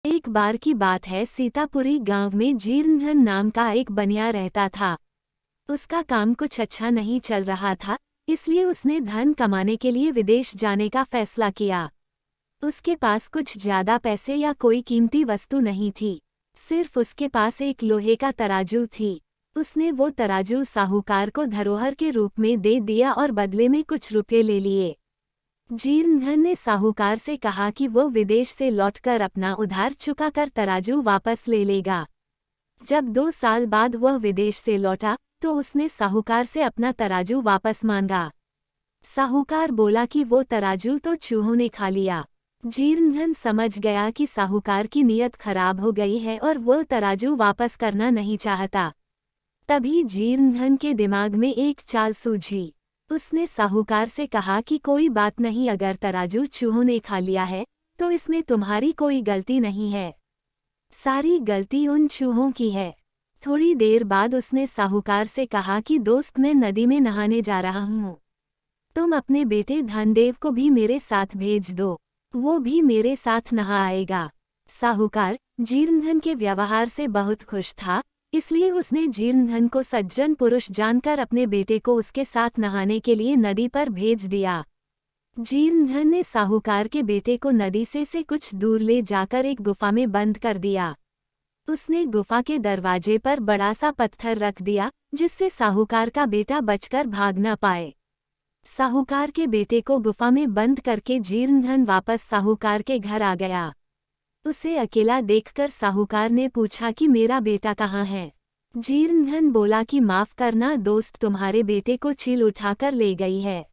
एक बार की बात है, सीतापुरी गांव में जीर्णधन नाम का एक बनिया रहता था। उसका काम कुछ अच्छा नहीं चल रहा था, इसलिए उसने धन कमाने के लिए विदेश जाने का फैसला किया। उसके पास कुछ ज्यादा पैसे या कोई कीमती वस्तु नहीं थी, सिर्फ उसके पास एक लोहे का तराजू थी। उसने वो तराजू साहूकार को धरोहर के रूप में दे दिया और बदले में कुछ रुपये ले लिए। जीर्णधन ने साहूकार से कहा कि वो विदेश से लौटकर अपना उधार चुकाकर तराजू वापस ले लेगा। जब 2 साल बाद वह विदेश से लौटा तो उसने साहूकार से अपना तराजू वापस मांगा। साहूकार बोला कि वो तराजू तो चूहों ने खा लिया। जीर्णधन समझ गया कि साहूकार की नीयत खराब हो गई है और वो तराजू वापस करना नहीं चाहता। तभी जीर्णधन के दिमाग में एक चाल सूझी। उसने साहूकार से कहा कि कोई बात नहीं, अगर तराजू चूहों ने खा लिया है तो इसमें तुम्हारी कोई गलती नहीं है, सारी गलती उन चूहों की है। थोड़ी देर बाद उसने साहूकार से कहा कि दोस्त, मैं नदी में नहाने जा रहा हूँ, तुम अपने बेटे धनदेव को भी मेरे साथ भेज दो, वो भी मेरे साथ नहा आएगा। साहूकार जीर्णधन के व्यवहार से बहुत खुश था, इसलिए उसने जीर्णधन को सज्जन पुरुष जानकर अपने बेटे को उसके साथ नहाने के लिए नदी पर भेज दिया। जीर्णधन ने साहूकार के बेटे को नदी से कुछ दूर ले जाकर एक गुफा में बंद कर दिया। उसने गुफा के दरवाजे पर बड़ा सा पत्थर रख दिया, जिससे साहूकार का बेटा बचकर भाग न पाए। साहूकार के बेटे को गुफा में बंद करके जीर्णधन वापस साहूकार के घर आ गया। उसे अकेला देखकर साहूकार ने पूछा कि मेरा बेटा कहाँ है। जीर्णधन बोला कि माफ करना दोस्त, तुम्हारे बेटे को चील उठाकर ले गई है।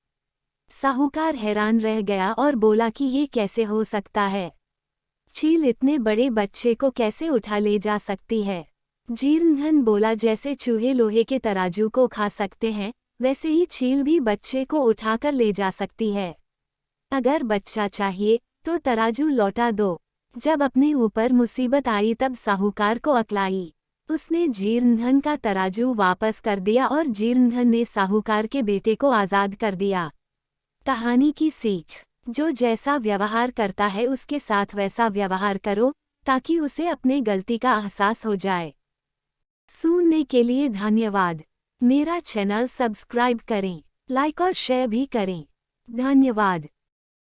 साहूकार हैरान रह गया और बोला कि ये कैसे हो सकता है, चील इतने बड़े बच्चे को कैसे उठा ले जा सकती है। जीर्णधन बोला, जैसे चूहे लोहे के तराजू को खा सकते हैं, वैसे ही चील भी बच्चे को उठाकर ले जा सकती है। अगर बच्चा चाहिए तो तराजू लौटा दो। जब अपने ऊपर मुसीबत आई तब साहूकार को अक्ल आई। उसने जीर्णधन का तराजू वापस कर दिया और जीर्णधन ने साहूकार के बेटे को आज़ाद कर दिया। कहानी की सीख, जो जैसा व्यवहार करता है उसके साथ वैसा व्यवहार करो, ताकि उसे अपने गलती का एहसास हो जाए। सुनने के लिए धन्यवाद। मेरा चैनल सब्सक्राइब करें, लाइक और शेयर भी करें। धन्यवाद।